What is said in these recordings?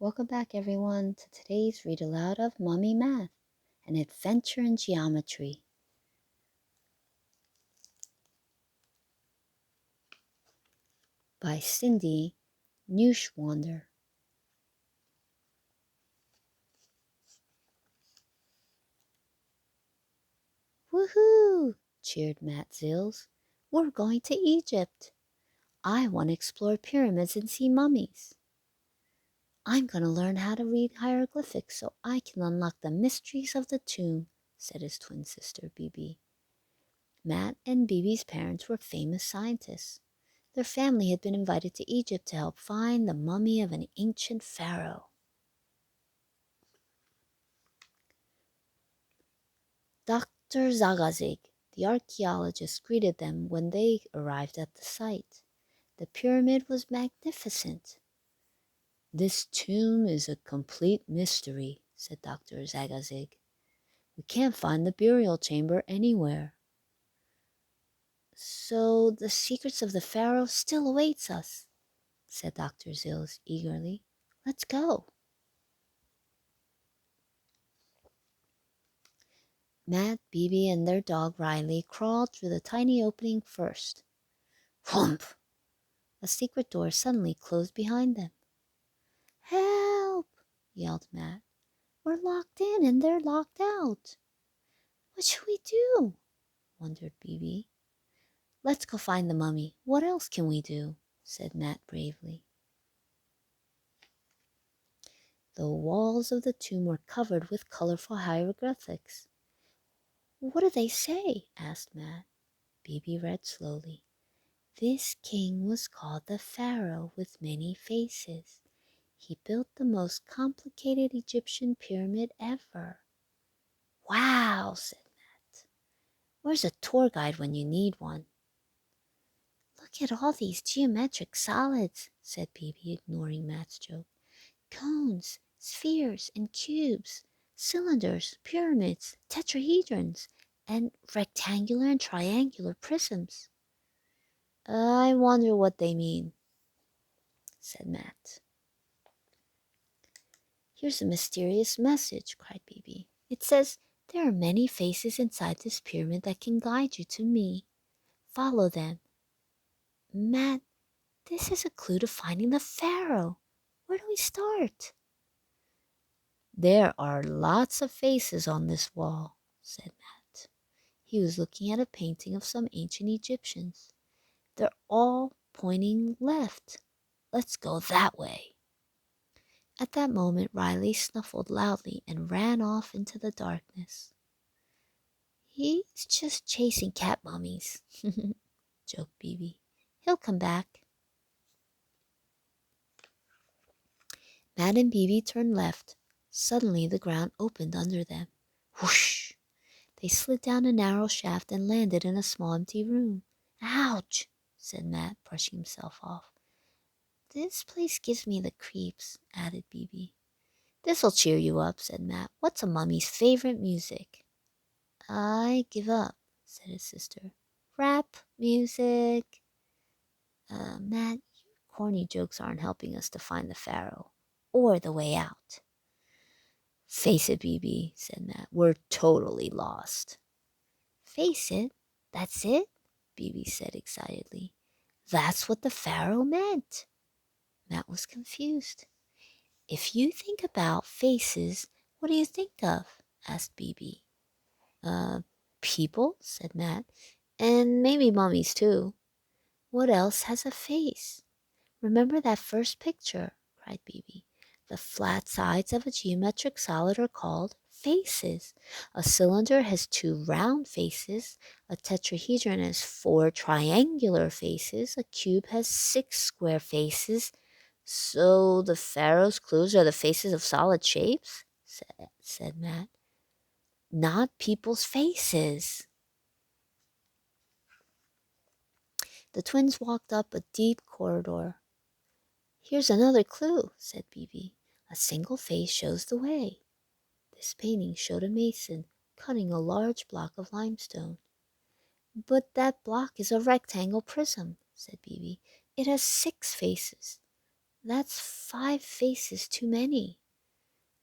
Welcome back, everyone, to today's Read Aloud of Mommy Math, an adventure in geometry by Cindy Neuschwander. Woohoo! Cheered Matt Zills. We're going to Egypt. I want to explore pyramids and see mummies. I'm going to learn how to read hieroglyphics so I can unlock the mysteries of the tomb, said his twin sister, Bibi. Matt and Bibi's parents were famous scientists. Their family had been invited to Egypt to help find the mummy of an ancient pharaoh. Dr. Zagazig, the archaeologist, greeted them when they arrived at the site. The pyramid was magnificent. This tomb is a complete mystery, said Dr. Zagazig. We can't find the burial chamber anywhere. So the secrets of the pharaoh still awaits us, said Dr. Zills eagerly. Let's go. Matt, Bibi, and their dog Riley crawled through the tiny opening first. Whump! A secret door suddenly closed behind them. Help! Yelled Matt. We're locked in and they're locked out. What should we do? Wondered Bibi. Let's go find the mummy. What else can we do? Said Matt bravely. The walls of the tomb were covered with colorful hieroglyphics. What do they say? Asked Matt. Bibi read slowly. This king was called the Pharaoh with many faces. He built the most complicated Egyptian pyramid ever. Wow, said Matt. Where's a tour guide when you need one? Look at all these geometric solids, said Bibi, ignoring Matt's joke. Cones, spheres, and cubes, cylinders, pyramids, tetrahedrons, and rectangular and triangular prisms. I wonder what they mean, said Matt. Here's a mysterious message, cried Bibi. It says, there are many faces inside this pyramid that can guide you to me. Follow them. Matt, this is a clue to finding the pharaoh. Where do we start? There are lots of faces on this wall, said Matt. He was looking at a painting of some ancient Egyptians. They're all pointing left. Let's go that way. At that moment, Riley snuffled loudly and ran off into the darkness. He's just chasing cat mummies, joked Bibi. He'll come back. Matt and Bibi turned left. Suddenly, the ground opened under them. Whoosh! They slid down a narrow shaft and landed in a small empty room. Ouch! Said Matt, brushing himself off. This place gives me the creeps, added Bibi. This'll cheer you up, said Matt. What's a mummy's favorite music? I give up, said his sister. Rap music. Matt, your corny jokes aren't helping us to find the pharaoh or the way out. Face it, Bibi, said Matt. We're totally lost. Face it? That's it? Bibi said excitedly. That's what the pharaoh meant. Matt was confused. If you think about faces, what do you think of? Asked Bibi. People, said Matt, and maybe mummies too. What else has a face? Remember that first picture, cried Bibi. The flat sides of a geometric solid are called faces. A cylinder has two round faces. A tetrahedron has four triangular faces. A cube has six square faces. So the pharaoh's clues are the faces of solid shapes? said Matt. Not people's faces. The twins walked up a deep corridor. Here's another clue, said Bibi. A single face shows the way. This painting showed a mason cutting a large block of limestone. But that block is a rectangle prism, said Bibi. It has six faces. That's 5 faces too many.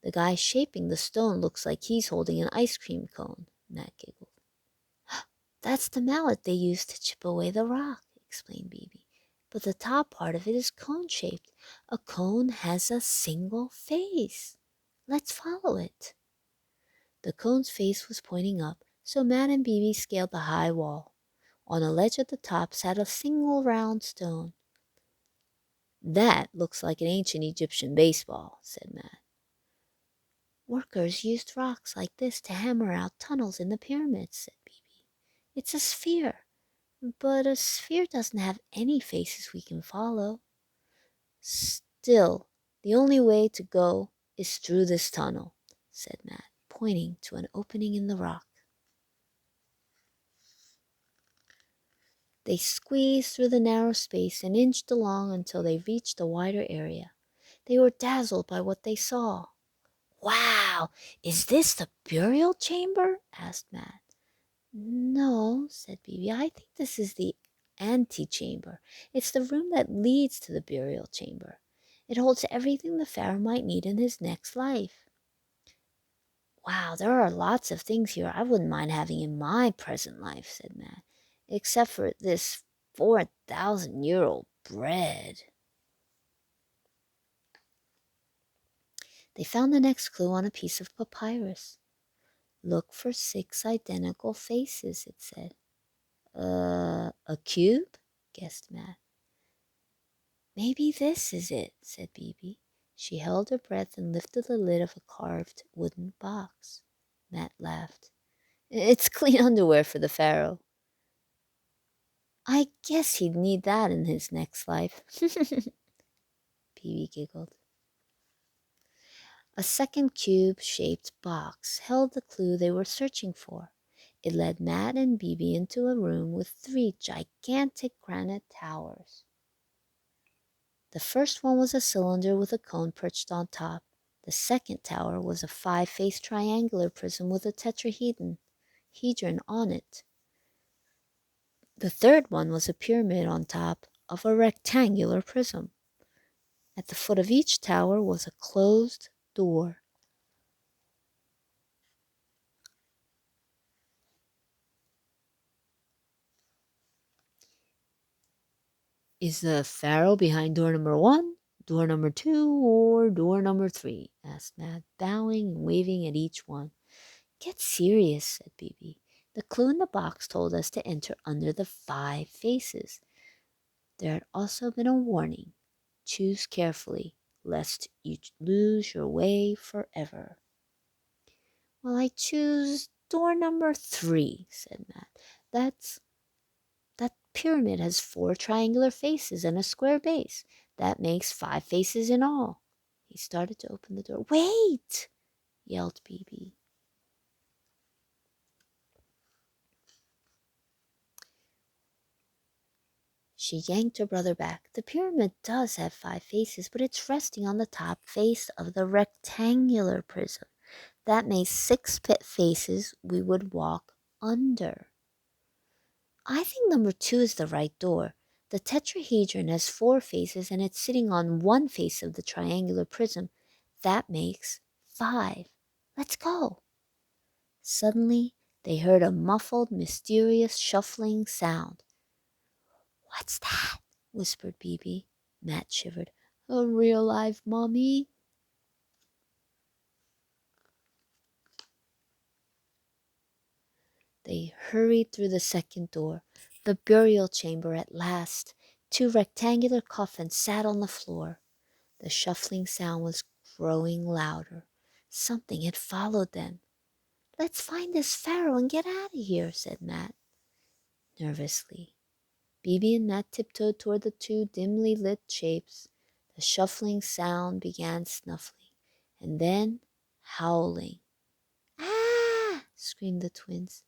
The guy shaping the stone looks like he's holding an ice cream cone, Matt giggled. That's the mallet they use to chip away the rock, explained Bibi. But the top part of it is cone-shaped. A cone has a single face. Let's follow it. The cone's face was pointing up, so Matt and Bibi scaled the high wall. On a ledge at the top sat a single round stone. That looks like an ancient Egyptian baseball, said Matt. Workers used rocks like this to hammer out tunnels in the pyramids, said Bibi. It's a sphere, but a sphere doesn't have any faces we can follow. Still, the only way to go is through this tunnel, said Matt, pointing to an opening in the rock. They squeezed through the narrow space and inched along until they reached a wider area. They were dazzled by what they saw. Wow, is this the burial chamber? Asked Matt. No, said Bibi. I think this is the antechamber. It's the room that leads to the burial chamber. It holds everything the pharaoh might need in his next life. Wow, there are lots of things here I wouldn't mind having in my present life, said Matt, except for this 4,000-year-old bread. They found the next clue on a piece of papyrus. Look for 6 identical faces, it said. A cube? Guessed Matt. Maybe this is it, said Bibi. She held her breath and lifted the lid of a carved wooden box. Matt laughed. It's clean underwear for the pharaoh. I guess he'd need that in his next life. Bibi giggled. A second cube-shaped box held the clue they were searching for. It led Matt and Bibi into a room with 3 gigantic granite towers. The first one was a cylinder with a cone perched on top. The second tower was a 5-faced triangular prism with a tetrahedron on it. The third one was a pyramid on top of a rectangular prism. At the foot of each tower was a closed door. Is the pharaoh behind door number 1, door number 2, or door number 3? Asked Matt, bowing and waving at each one. Get serious, said Bibi. The clue in the box told us to enter under the 5 faces. There had also been a warning. Choose carefully, lest you lose your way forever. Well, I choose door number 3, said Matt. That pyramid has 4 triangular faces and a square base. That makes 5 faces in all. He started to open the door. Wait! Yelled Bibi. She yanked her brother back. The pyramid does have 5 faces, but it's resting on the top face of the rectangular prism. That makes 6 pit faces we would walk under. I think number 2 is the right door. The tetrahedron has 4 faces and it's sitting on one face of the triangular prism. That makes 5. Let's go. Suddenly, they heard a muffled, mysterious, shuffling sound. What's that? Whispered Bibi. Matt shivered. A real life mummy? They hurried through the second door. The burial chamber at last. 2 rectangular coffins sat on the floor. The shuffling sound was growing louder. Something had followed them. Let's find this pharaoh and get out of here, said Matt, nervously. Bibi and Matt tiptoed toward the 2 dimly lit shapes. The shuffling sound began snuffling, and then howling. Ah! Screamed the twins,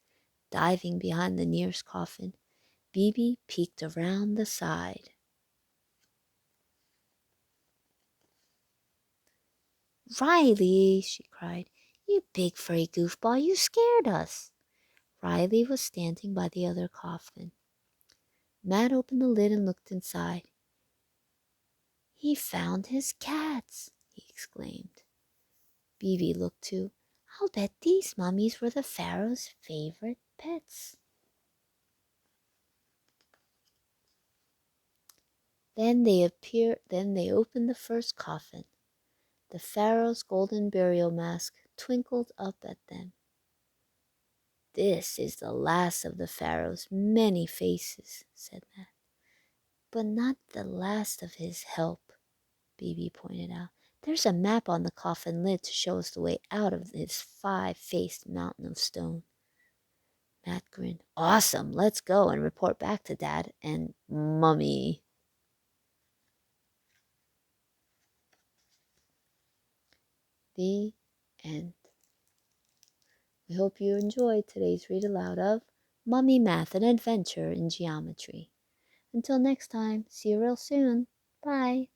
diving behind the nearest coffin. Bibi peeked around the side. Riley, she cried, you big furry goofball, you scared us. Riley was standing by the other coffin. Matt opened the lid and looked inside. He found his cats, he exclaimed. Bibi looked too. I'll bet these mummies were the Pharaoh's favorite pets. Then they opened the first coffin. The Pharaoh's golden burial mask twinkled up at them. This is the last of the Pharaoh's many faces, said Matt. But not the last of his help, Bibi pointed out. There's a map on the coffin lid to show us the way out of this five-faced mountain of stone. Matt grinned. Awesome, let's go and report back to Dad and Mummy. The end. We hope you enjoyed today's read aloud of Mummy Math, an Adventure in Geometry. Until next time, see you real soon. Bye.